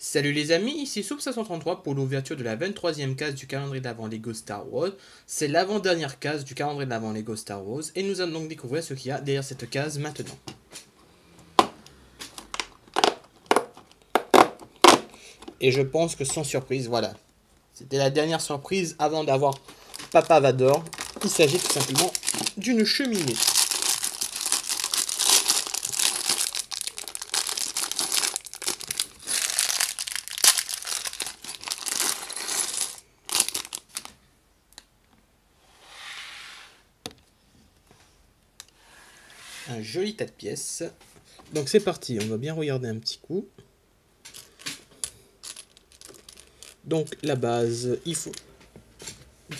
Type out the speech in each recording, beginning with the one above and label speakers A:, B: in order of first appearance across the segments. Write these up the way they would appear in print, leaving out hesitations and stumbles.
A: Salut les amis, ici Soup533 pour l'ouverture de la 23e case du calendrier d'avant Lego Star Wars. C'est l'avant-dernière case du calendrier d'avant Lego Star Wars et nous allons donc découvrir ce qu'il y a derrière cette case maintenant. Et je pense que sans surprise, voilà. C'était la dernière surprise avant d'avoir Papa Vador. Il s'agit tout simplement d'une cheminée. Un joli tas de pièces. Donc c'est parti, on va bien regarder un petit coup. Donc la base, il faut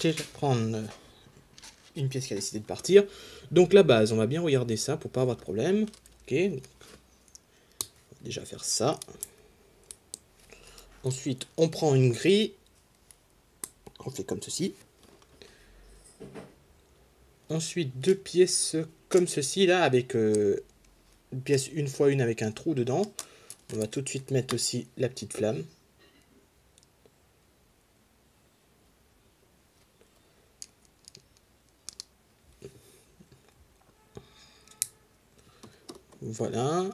A: déjà prendre une pièce qui a décidé de partir. Donc la base, on va bien regarder ça pour pas avoir de problème. Ok, on va déjà faire ça. Ensuite, on prend une grille. On fait comme ceci. Ensuite, deux pièces comme ceci, là, avec une pièce une fois une avec un trou dedans. On va tout de suite mettre aussi la petite flamme. Voilà.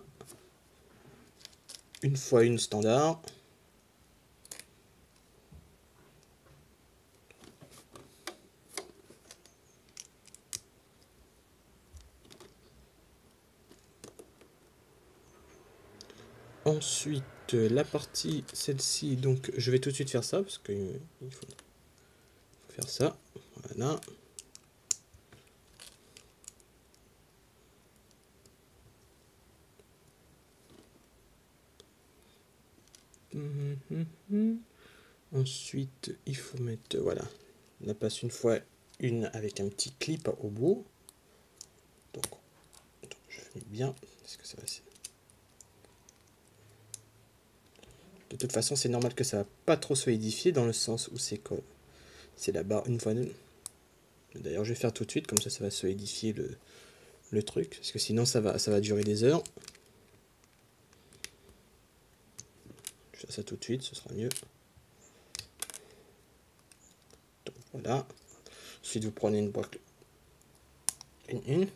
A: Une fois une standard. Ensuite, la partie, celle-ci, donc je vais tout de suite faire ça, parce qu'il faut faire ça. Voilà. Ensuite, il faut mettre, voilà, on la passe une fois une avec un petit clip au bout. Donc, je mets bien, parce que ça va. De toute façon, c'est normal que ça va pas trop solidifier dans le sens où c'est la barre une fois une. D'ailleurs, je vais faire tout de suite, comme ça va solidifier le truc, parce que sinon ça va durer des heures. Je fais ça tout de suite, ce sera mieux. Donc, voilà. Ensuite, vous prenez une boîte.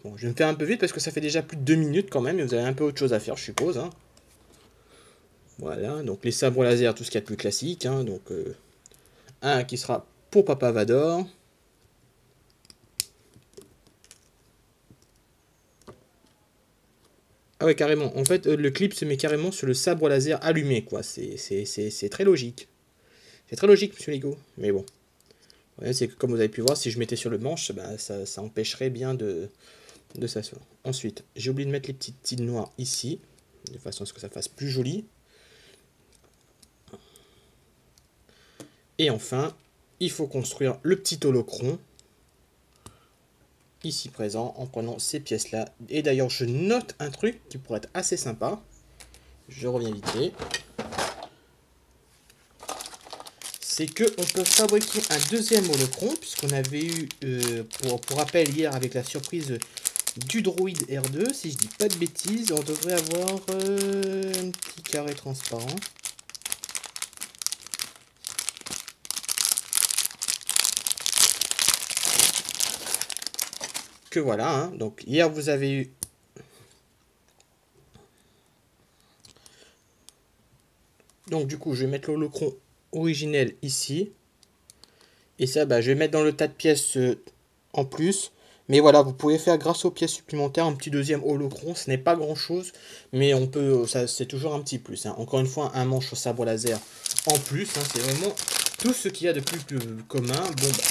A: Bon, je vais me faire un peu vite parce que ça fait déjà plus de 2 minutes quand même, et vous avez un peu autre chose à faire, je suppose. Hein. Voilà, donc les sabres laser, tout ce qu'il y a de plus classique. Hein, donc, un qui sera pour Papa Vador. Ah ouais, carrément. En fait, le clip se met carrément sur le sabre laser allumé, quoi. C'est très logique. C'est très logique, monsieur Lego. Mais bon. Ouais, c'est que comme vous avez pu voir, si je mettais sur le manche, bah, ça empêcherait bien de s'asseoir. Ensuite, j'ai oublié de mettre les petites tiles noires ici, de façon à ce que ça fasse plus joli. Et enfin, il faut construire le petit holocron, ici présent, en prenant ces pièces-là. Et d'ailleurs, je note un truc qui pourrait être assez sympa. Je reviens vite fait. C'est qu'on peut fabriquer un deuxième holocron, puisqu'on avait eu, pour rappel, hier avec la surprise du droïde R2, si je dis pas de bêtises, on devrait avoir un petit carré transparent. Que voilà, hein. Donc hier vous avez eu... Donc du coup je vais mettre l'holocron originel ici. Et ça, bah, je vais mettre dans le tas de pièces en plus. Mais voilà, vous pouvez faire grâce aux pièces supplémentaires un petit deuxième holocron. Ce n'est pas grand chose, mais on peut, ça, c'est toujours un petit plus. Hein. Encore une fois, un manche au sabre laser en plus. Hein, c'est vraiment tout ce qu'il y a de plus commun. Bon, bah,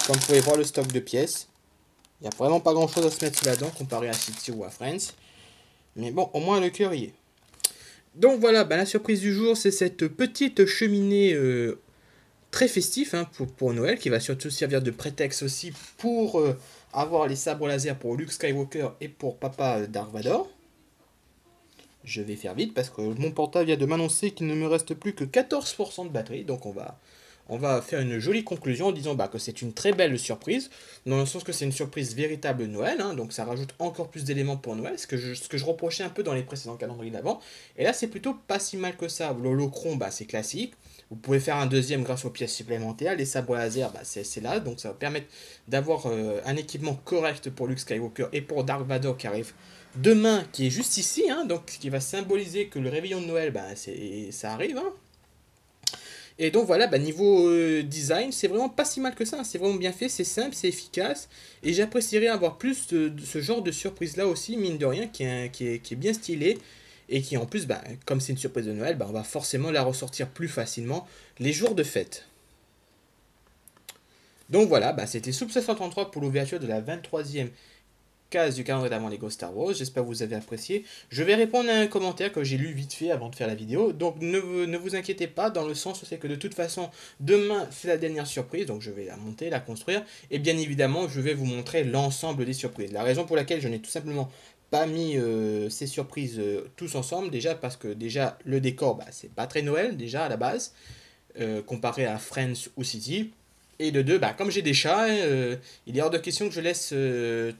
A: comme vous pouvez voir le stock de pièces, il n'y a vraiment pas grand chose à se mettre là-dedans comparé à City ou à Friends. Mais bon, au moins le cœur y est. Donc voilà, bah, la surprise du jour, c'est cette petite cheminée très festif hein, pour Noël, qui va surtout servir de prétexte aussi pour avoir les sabres laser pour Luke Skywalker et pour Papa Dark Vador. Je vais faire vite parce que mon portable vient de m'annoncer qu'il ne me reste plus que 14% de batterie, donc on va faire une jolie conclusion en disant bah, que c'est une très belle surprise, dans le sens que c'est une surprise véritable de Noël, hein, donc ça rajoute encore plus d'éléments pour Noël, ce que je reprochais un peu dans les précédents calendriers d'avant. Et là, c'est plutôt pas si mal que ça. L'holocron, bah, c'est classique. Vous pouvez faire un deuxième grâce aux pièces supplémentaires. Les sabres laser, bah, c'est là, donc ça va permettre d'avoir un équipement correct pour Luke Skywalker et pour Dark Vador qui arrive demain, qui est juste ici, hein, donc ce qui va symboliser que le réveillon de Noël, bah, ça arrive. Hein. Et donc voilà, bah, niveau design, c'est vraiment pas si mal que ça. Hein. C'est vraiment bien fait, c'est simple, c'est efficace. Et j'apprécierais avoir plus de ce genre de surprise là aussi, mine de rien, qui est bien stylé. Et qui en plus, bah, comme c'est une surprise de Noël, bah, on va forcément la ressortir plus facilement les jours de fête. Donc voilà, bah, c'était Soup 733 pour l'ouverture de la 23e case du calendrier d'avant Lego Star Wars. J'espère que vous avez apprécié. Je vais répondre à un commentaire que j'ai lu vite fait avant de faire la vidéo. Donc ne vous inquiétez pas, dans le sens où c'est que de toute façon, demain c'est la dernière surprise. Donc je vais la monter, la construire. Et bien évidemment, je vais vous montrer l'ensemble des surprises. La raison pour laquelle je n'ai tout simplement pas mis ces surprises tous ensemble, déjà parce que déjà le décor, bah, c'est pas très Noël déjà à la base, comparé à Friends ou City. Et de deux, bah, comme j'ai des chats, il est hors de question que je laisse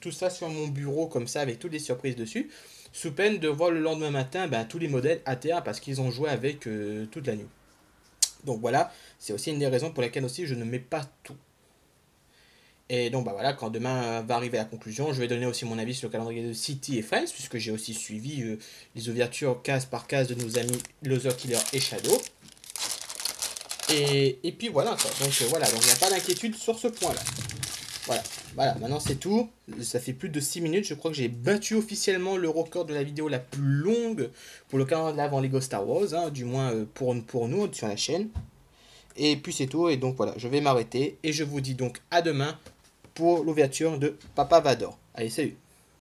A: tout ça sur mon bureau comme ça avec toutes les surprises dessus, sous peine de voir le lendemain matin bah, tous les modèles à terre parce qu'ils ont joué avec toute la nuit. Donc voilà, c'est aussi une des raisons pour lesquelles aussi je ne mets pas tout. Et donc bah voilà, quand demain va arriver la conclusion, je vais donner aussi mon avis sur le calendrier de City et Friends, puisque j'ai aussi suivi les ouvertures case par case de nos amis Loser Killer et Shadow. Et puis voilà quoi. Donc voilà, donc il n'y a pas d'inquiétude sur ce point-là. Voilà, maintenant c'est tout. Ça fait plus de 6 minutes. Je crois que j'ai battu officiellement le record de la vidéo la plus longue pour le calendrier de l'avant Lego Star Wars, hein, du moins pour nous sur la chaîne. Et puis c'est tout. Et donc voilà, je vais m'arrêter. Et je vous dis donc à demain pour l'ouverture de Papa Vador. Allez, salut!